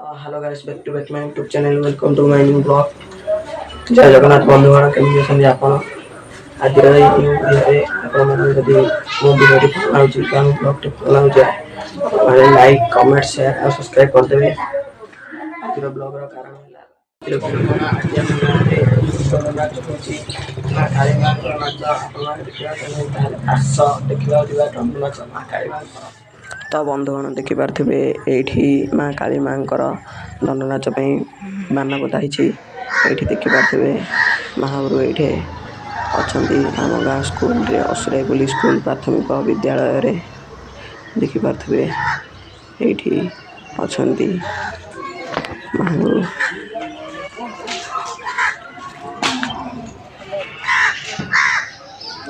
Hello guys, back to my YouTube channel. Welcome to my new vlog. जय जगन्नाथ बंधुगण केमती अछंती आपण आज भिडियो आपण मन जदि मो भिडियो भल लाଗୁଛି काम ब्लॉग टे भल लाଗୁଛି माने लाइक कमेंट शेयर और सब्सक्राइब कर देबे। आज ब्लॉग रो कारण होला आज हम नाच होची ना काली मां को नाच आपण देखिबा ताले आस देखिबा दिबा टंडु नाच मा काली मां तो बंधुगण देखिपारे ये माँ काली माँ दंड नाच बाना बता ये देखिपारे महाप्रभु ये अच्छा आम गाँ स्कूल असुराईपुली स्कूल प्राथमिक विद्यालय देखिपारे ये अच्छा महाप्रभु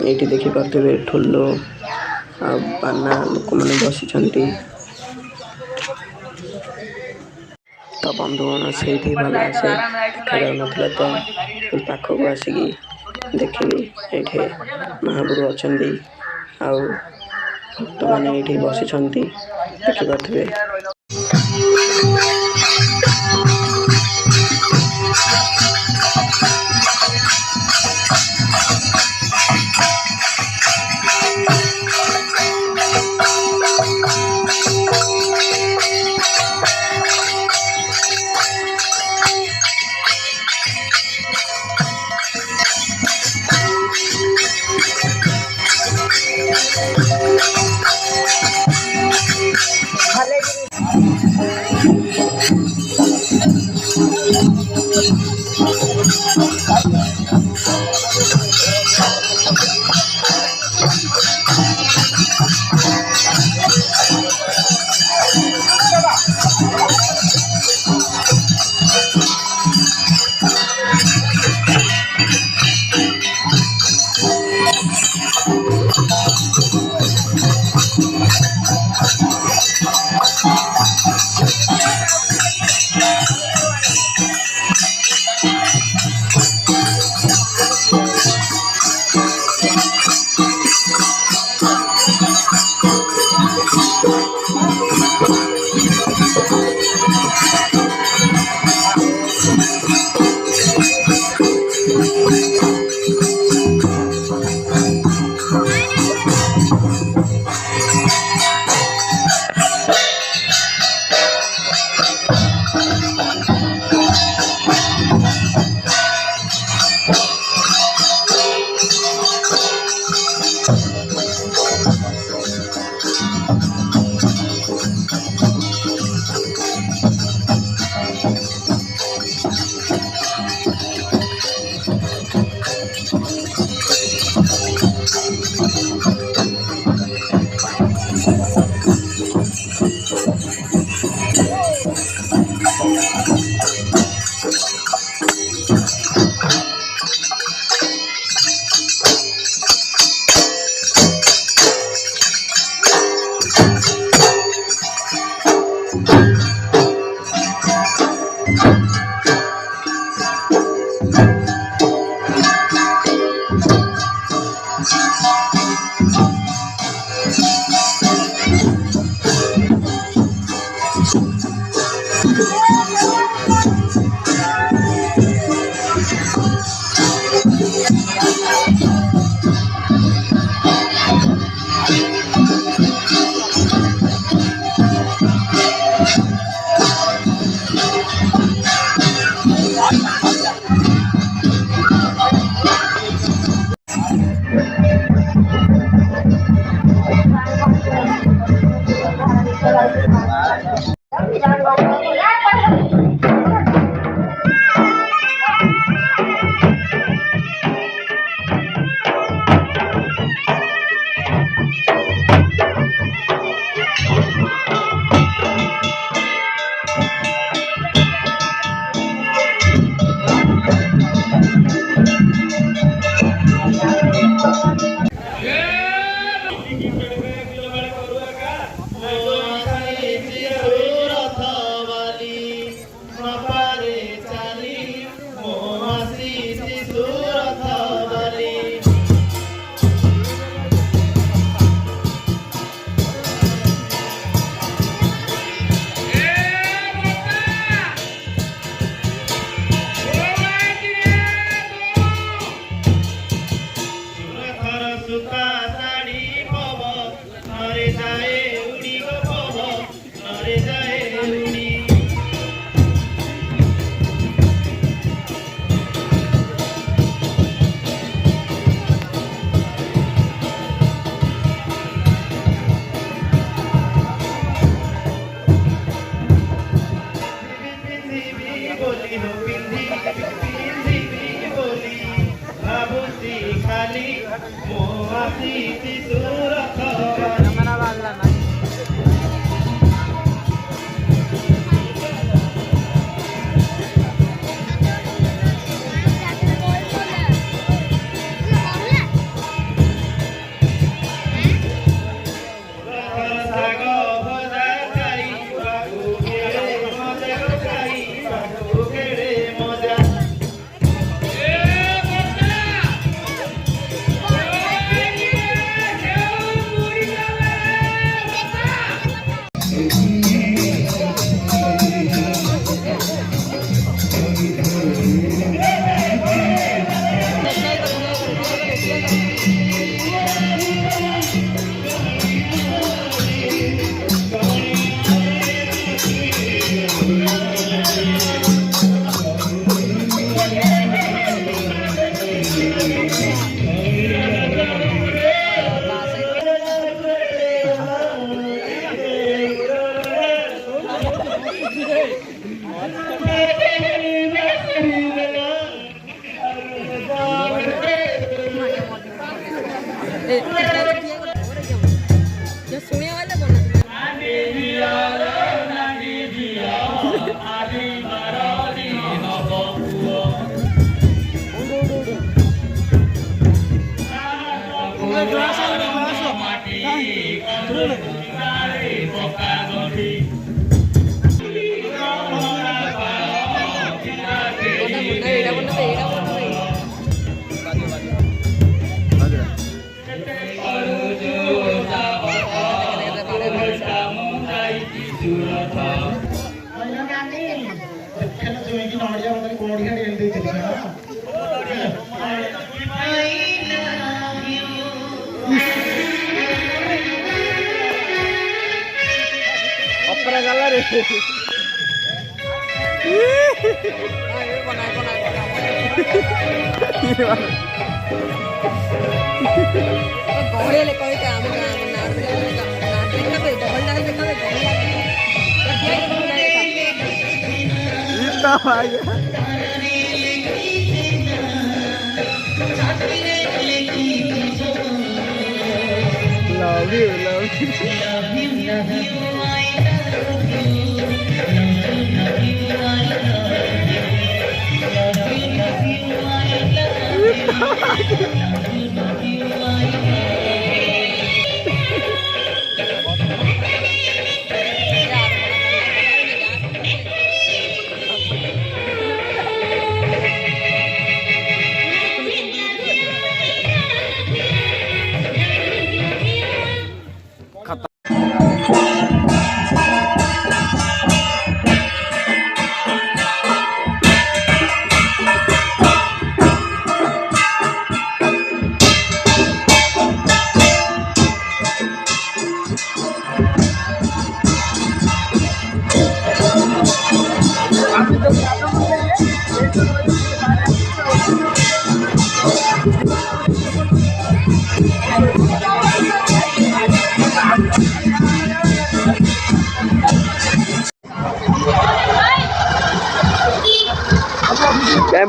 ये देखिपारे ठुलो बाना लोक मैंने बसी तो बंधुगण से भल आसे देखा जाऊ ना तो पाखक आसिक देखी ये महाप्रभु अच्छा भक्त मैंने ये बसी देखिपारे Love you, love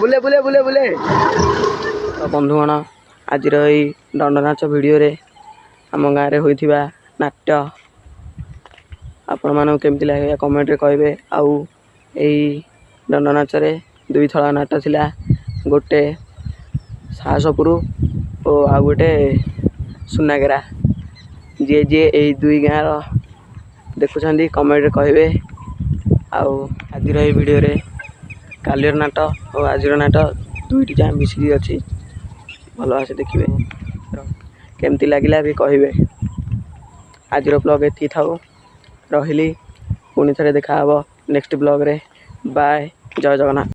बुले बुले बुले बुले तो बंधुगण आज दंडनाच भिडियो आम गाँव में होता नाट्य आपण मानक केमती लगे कमेंट कहे आउ यही दंडनाच दुई थला नाट थिला गोटे साहसपुर और आउ गोटे सुनागेरा जी जी यही दुई गाँव देखुं कमेंट कहे आउ आज भिडियो कालिर नाट और आज नाट दुईटी जहाँ मिसिकी अच्छी भल भाषे देखिए केमती लगिला भी कहे आज ब्लॉग ये था रही पुणी थे देखा नेक्स्ट ब्लॉग रे बाय जय जगन्नाथ।